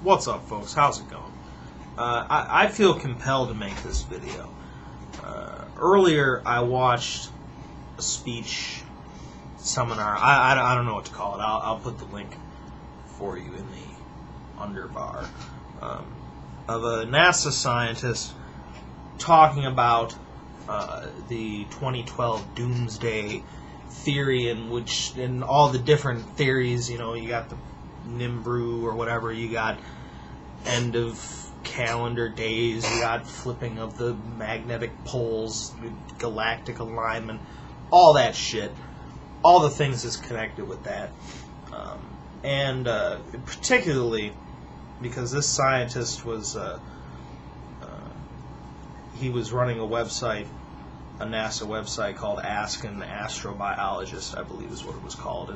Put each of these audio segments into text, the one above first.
What's up, folks? How's it going? I feel compelled to make this video. Earlier, I watched a speech seminar. I don't know what to call it. I'll put the link for you in the underbar of a NASA scientist talking about the 2012 doomsday theory, in all the different theories. You know, you got the Nimbru or whatever, you got end of calendar days, you got flipping of the magnetic poles, galactic alignment, all that shit, all the things that's connected with that. And particularly because this scientist was he was running a website, a NASA website called Ask an Astrobiologist, I believe is what it was called,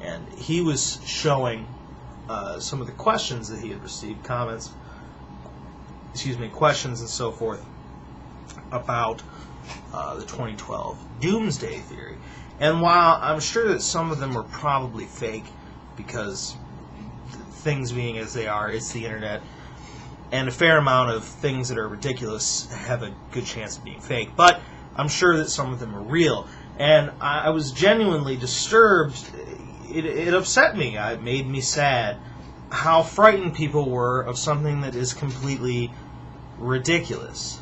and he was showing some of the questions that he had received, questions and so forth about the 2012 doomsday theory. And while I'm sure that some of them were probably fake, because things being as they are, it's the internet, and a fair amount of things that are ridiculous have a good chance of being fake, but I'm sure that some of them are real. And I was genuinely disturbed. It upset me. It made me sad how frightened people were of something that is completely ridiculous.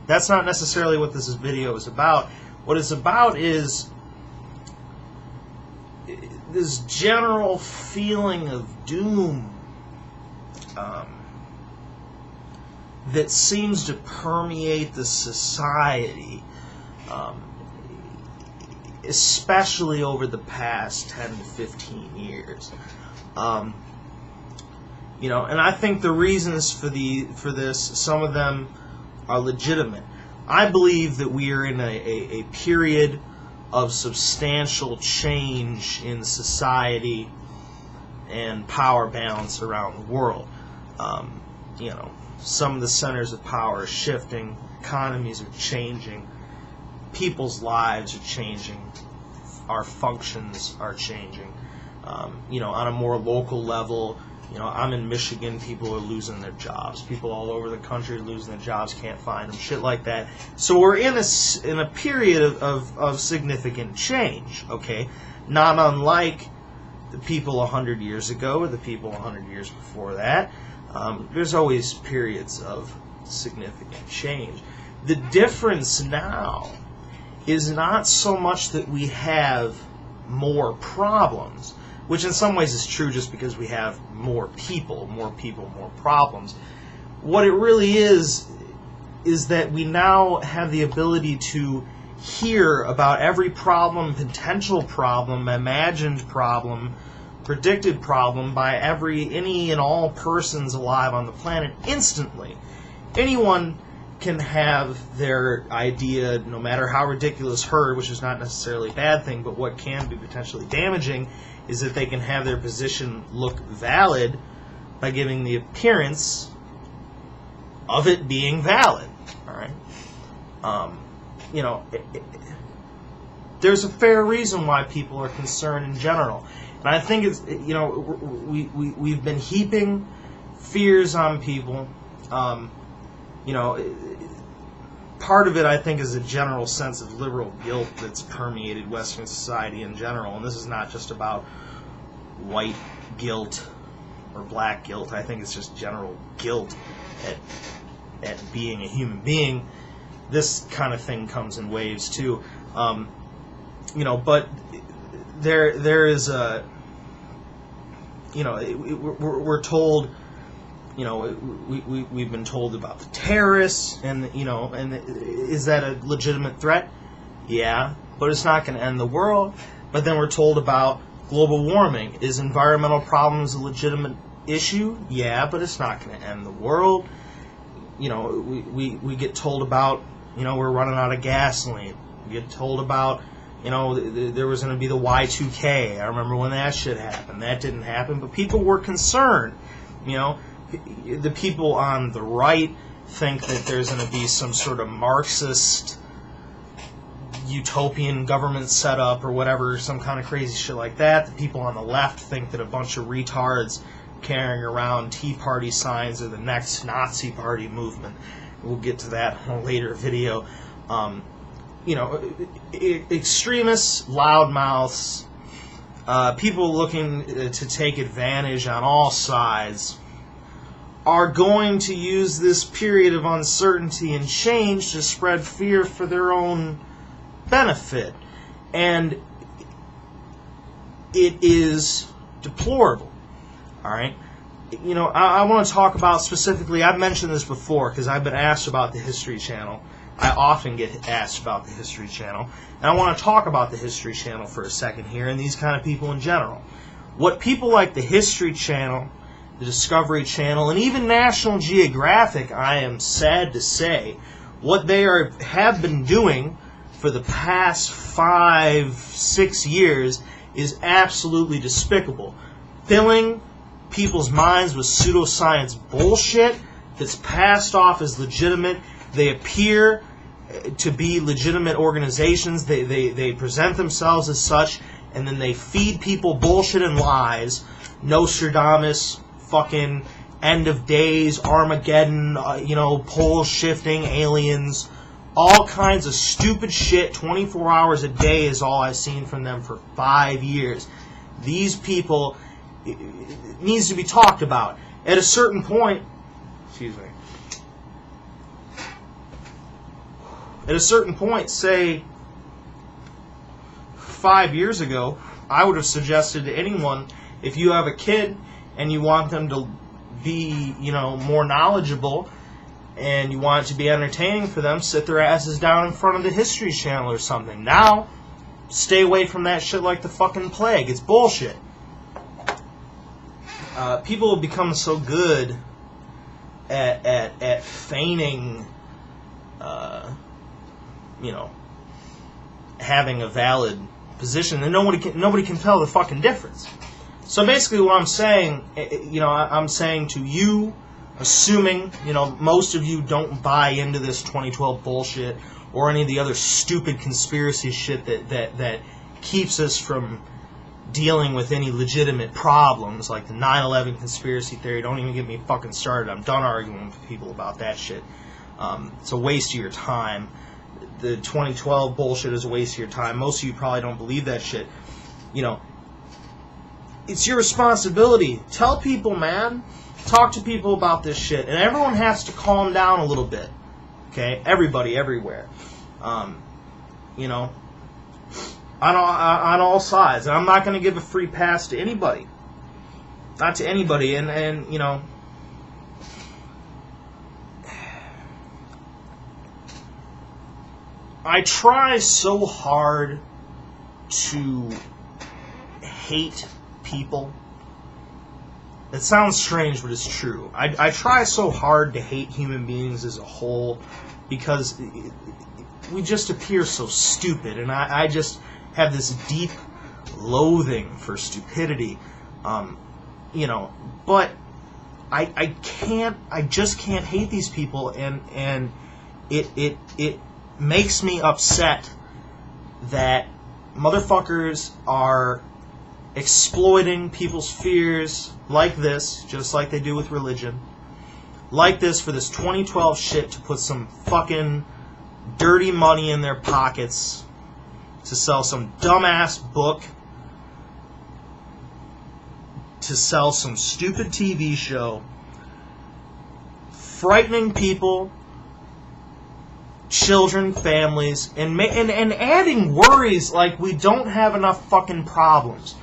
That's not necessarily what this video is about. What it's about is this general feeling of doom that seems to permeate the society, especially over the past 10 to 15 years. You know, and I think the reasons for this, some of them are legitimate. I believe that we are in a period of substantial change in society and power balance around the world. You know, some of the centers of power are shifting, economies are changing, people's lives are changing, our functions are changing. You know, on a more local level, you know, I'm in Michigan, people are losing their jobs. People all over the country are losing their jobs, can't find them, shit like that. So we're in a period of significant change, okay? Not unlike the people 100 years ago or the people 100 years before that. There's always periods of significant change. The difference now is not so much that we have more problems, which in some ways is true just because we have more people, more problems. What it really is that we now have the ability to hear about every problem, potential problem, imagined problem, predicted problem by any and all persons alive on the planet instantly. Anyone can have their idea, no matter how ridiculous, heard, which is not necessarily a bad thing, but what can be potentially damaging is that they can have their position look valid by giving the appearance of it being valid. All right, you know, there's a fair reason why people are concerned in general, and I think it's, you know, we've been heaping fears on people. You know, part of it, I think, is a general sense of liberal guilt that's permeated Western society in general. And this is not just about white guilt or black guilt. I think it's just general guilt at being a human being. This kind of thing comes in waves, too. You know, but there is a, you know, we're told, you know, we've been told about the terrorists, and, you know, and is that a legitimate threat? Yeah, but it's not going to end the world. But then we're told about global warming. Is environmental problems a legitimate issue? Yeah, but it's not going to end the world. You know, we get told about, you know, we're running out of gasoline. We get told about, you know, there was going to be the Y2K. I remember when that shit happened. That didn't happen, but people were concerned, you know. The people on the right think that there's going to be some sort of Marxist utopian government setup or whatever, some kind of crazy shit like that. The people on the left think that a bunch of retards carrying around Tea Party signs or the next Nazi Party movement. We'll get to that in a later video. Extremists, loudmouths, people looking to take advantage on all sides are going to use this period of uncertainty and change to spread fear for their own benefit. And it is deplorable. All right? I want to talk about specifically, I've mentioned this before because I've been asked about the History Channel. I often get asked about the History Channel. And I want to talk about the History Channel for a second here and these kind of people in general. What people like the History Channel, the Discovery Channel, and even National Geographic, I am sad to say, what they have been doing for the past 5-6 years is absolutely despicable. Filling people's minds with pseudoscience bullshit that's passed off as legitimate. They appear to be legitimate organizations. They present themselves as such, and then they feed people bullshit and lies. Nostradamus, fucking end of days, Armageddon, pole shifting, aliens, all kinds of stupid shit. 24 hours a day is all I've seen from them for 5 years. These people, it needs to be talked about. At a certain point, at a certain point, say 5 years ago, I would have suggested to anyone, if you have a kid and you want them to be, more knowledgeable and you want it to be entertaining for them, sit their asses down in front of the History Channel or something. Now, stay away from that shit like the fucking plague. It's bullshit. People have become so good at feigning, having a valid position, and nobody can tell the fucking difference. So basically, what I'm saying, I'm saying to you, assuming most of you don't buy into this 2012 bullshit or any of the other stupid conspiracy shit that keeps us from dealing with any legitimate problems, like the 9/11 conspiracy theory. Don't even get me fucking started. I'm done arguing with people about that shit. It's a waste of your time. The 2012 bullshit is a waste of your time. Most of you probably don't believe that shit. It's your responsibility. Tell people, man. Talk to people about this shit. And everyone has to calm down a little bit. Okay? Everybody, everywhere. On all sides. And I'm not going to give a free pass to anybody. Not to anybody. And I try so hard to hate people. It sounds strange, but it's true. I try so hard to hate human beings as a whole because we just appear so stupid, and I just have this deep loathing for stupidity, but I just can't hate these people, and it makes me upset that motherfuckers are exploiting people's fears like this, just like they do with religion, like this for this 2012 shit, to put some fucking dirty money in their pockets, to sell some dumbass book, to sell some stupid TV show, frightening people, children, families, and adding worries like we don't have enough fucking problems.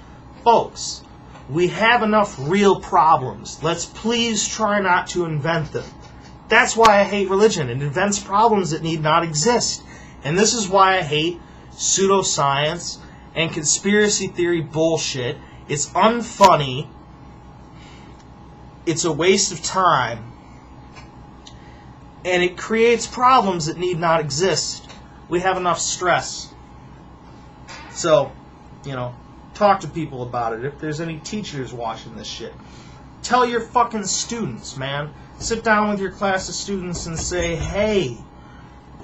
Folks, we have enough real problems. Let's please try not to invent them. That's why I hate religion. It invents problems that need not exist. And this is why I hate pseudoscience and conspiracy theory bullshit. It's unfunny. It's a waste of time. And it creates problems that need not exist. We have enough stress. So, talk to people about it. If there's any teachers watching this shit, tell your fucking students, man. Sit down with your class of students and say, hey,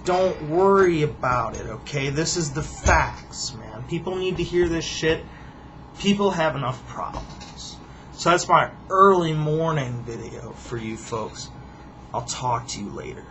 don't worry about it, okay? This is the facts, man. People need to hear this shit. People have enough problems. So that's my early morning video for you folks. I'll talk to you later.